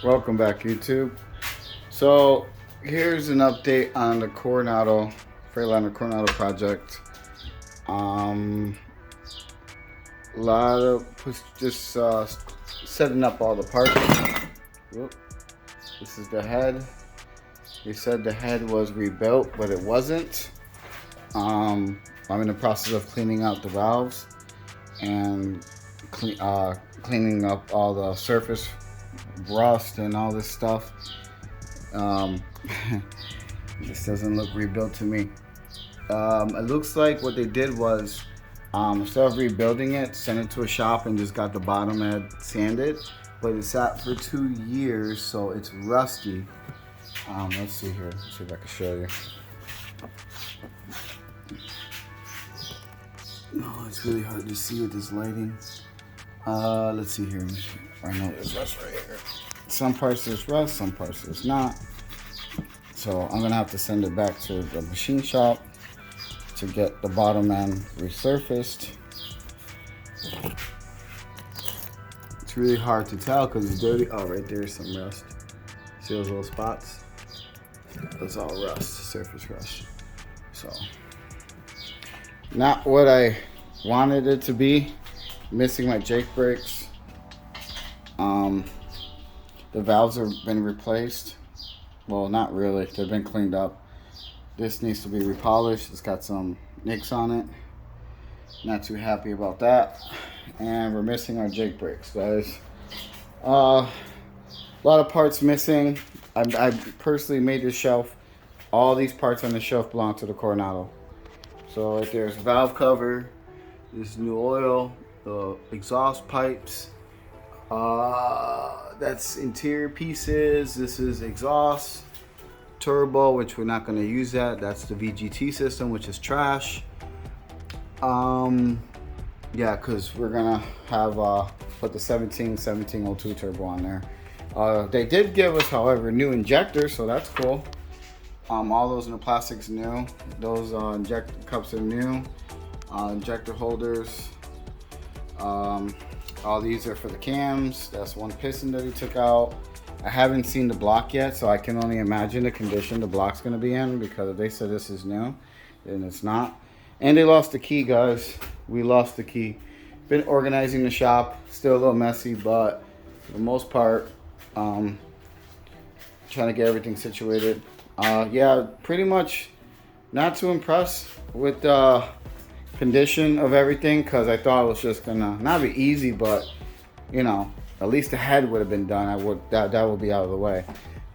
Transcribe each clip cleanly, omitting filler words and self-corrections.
Welcome back, YouTube. So here's an update on the Coronado freightliner Coronado project. A lot of just setting up all the parts. Whoop. This is the head. They said the head was rebuilt, but it wasn't. I'm in the process of cleaning out the valves and cleaning up all the surface rust and all this stuff. This doesn't look rebuilt to me. It looks like what they did was instead of rebuilding it, sent it to a shop and just got the bottom head sanded, but it sat for 2 years, so it's rusty. Let's see here. Let's see if I can show you. Oh, it's really hard to see with this lighting. Let's see here. I know there's rust right here. Some parts there's rust, some parts there's not. So I'm gonna have to send it back to the machine shop to get the bottom end resurfaced. It's really hard to tell because it's dirty. Oh, right there's some rust. See those little spots? That's all rust, surface rust. So, not what I wanted it to be. Missing my Jake brakes. The valves have been replaced. Well, not really. They've been cleaned up. This needs to be repolished. It's got some nicks on it. Not too happy about that. And we're missing our Jake brakes, guys. A lot of parts missing. I personally made this shelf. All these parts on the shelf belong to the Coronado. So right there's valve cover, this new oil, the exhaust pipes. That's interior pieces. This is exhaust, turbo, which we're not going to use that. That's the VGT system, which is trash. Yeah, because we're gonna have put the 1702 turbo on there. They did give us, however, new injectors, so that's cool. All those in the plastic's new. Those injector cups are new. Injector holders. All these are for the cams. That's one piston that he took out. I haven't seen the block yet, so I can only imagine the condition the block's gonna be in, because if they said this is new, then it's not. And they lost the key, guys. We lost the key. Been organizing the shop. Still a little messy, but for the most part, trying to get everything situated. Yeah, pretty much not too impressed with the condition of everything, because I thought it was just gonna not be easy, but you know, at least the head would have been done. That would be out of the way.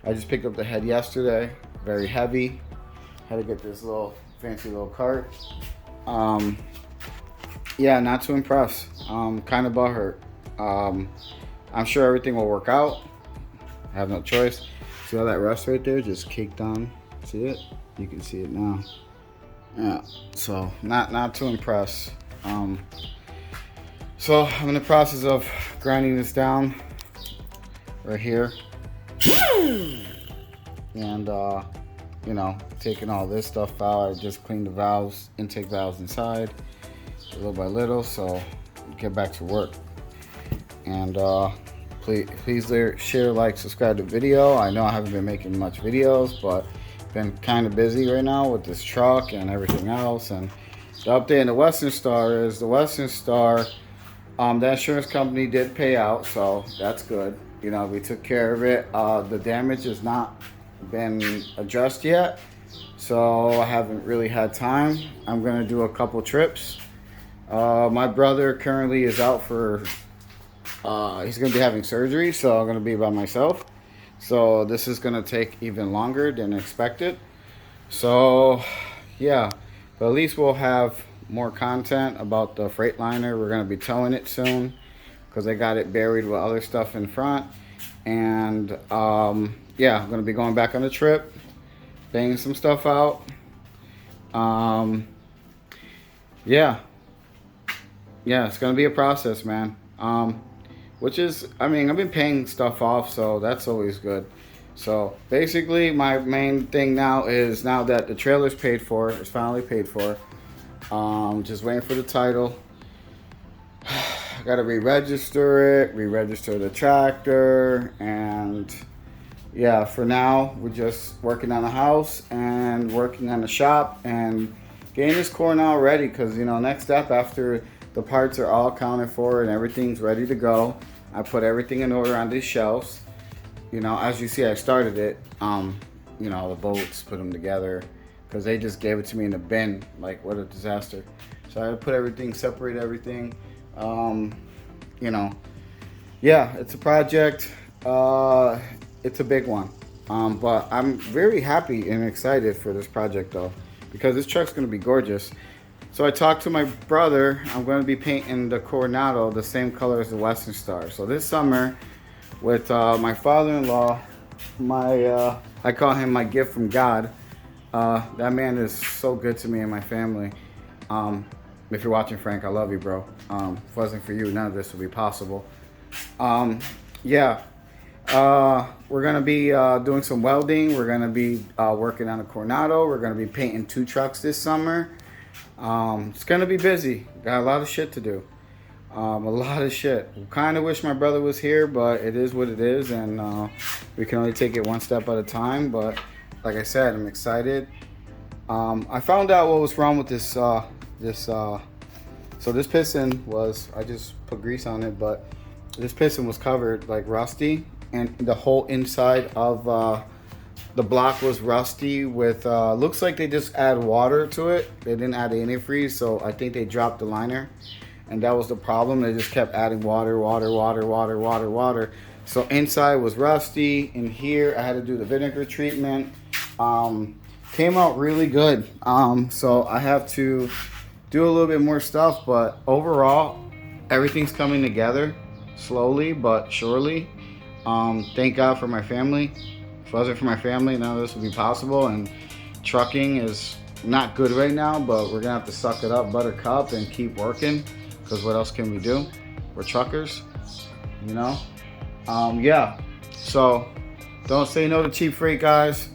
I just picked up the head yesterday. Very heavy. Had to get this little fancy little cart. Yeah, not too impressed. Kind of butthurt. I'm sure everything will work out. I have no choice. See all that rust right there just caked on? See it? You can see it now. Yeah, so not too impressed. So I'm in the process of grinding this down right here. And you know, taking all this stuff out. I just cleaned the valves, intake valves inside, little by little, so get back to work. And please share, like, subscribe to the video. I know I haven't been making much videos, but been kind of busy right now with this truck and everything else. And the update in the Western Star is the Western Star, the insurance company did pay out, so that's good. You know, we took care of it. The damage has not been addressed yet, so I haven't really had time. I'm gonna do a couple trips. My brother currently is out for he's gonna be having surgery, so I'm gonna be by myself. So this is gonna take even longer than expected. So yeah, but at least we'll have more content about the Freightliner. We're gonna be towing it soon because I got it buried with other stuff in front. And yeah, I'm gonna be going back on the trip, banging some stuff out. Yeah, it's gonna be a process, man. Which is, I mean, I've been paying stuff off, so that's always good. So basically, my main thing now is, now that the trailer's paid for, it's finally paid for, just waiting for the title. I Gotta re-register it, re-register the tractor, and yeah, for now we're just working on the house and working on the shop and getting this coronado ready, because you know, next step after the parts are all accounted for and everything's ready to go, I put everything in order on these shelves. You know, as you see, I started it. You know, the bolts, put them together, because they just gave it to me in a bin. Like, what a disaster. So I had to put everything, separate everything. You know, yeah, it's a project. It's a big one. But I'm very happy and excited for this project though, because this truck's gonna be gorgeous. So I talked to my brother. I'm gonna be painting the Coronado the same color as the Western Star. So this summer, with my father-in-law, I call him my gift from God. That man is so good to me and my family. If you're watching, Frank, I love you, bro. If it wasn't for you, none of this would be possible. Yeah, we're gonna be doing some welding. We're gonna be working on a Coronado. We're gonna be painting 2 trucks this summer. It's gonna be busy. Got a lot of shit to do. A lot of shit. Kind of wish my brother was here, but it is what it is, and we can only take it one step at a time. But like I said, I'm excited. I found out what was wrong with this. So this piston was, I just put grease on it, but this piston was covered like rusty, and the whole inside of the block was rusty with, looks like they just add water to it. They didn't add antifreeze, so I think they dropped the liner. And that was the problem. They just kept adding water. So inside was rusty. In here, I had to do the vinegar treatment. Came out really good. So I have to do a little bit more stuff, but overall, everything's coming together slowly but surely. Thank God for my family. If it wasn't for my family, none of this would be possible. And trucking is not good right now, but we're gonna have to suck it up, buttercup, and keep working. Because what else can we do? We're truckers, you know? Yeah, so don't say no to cheap freight, guys.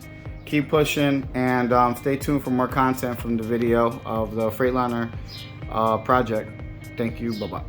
Keep pushing, and stay tuned for more content from the video of the Freightliner project. Thank you, bye-bye.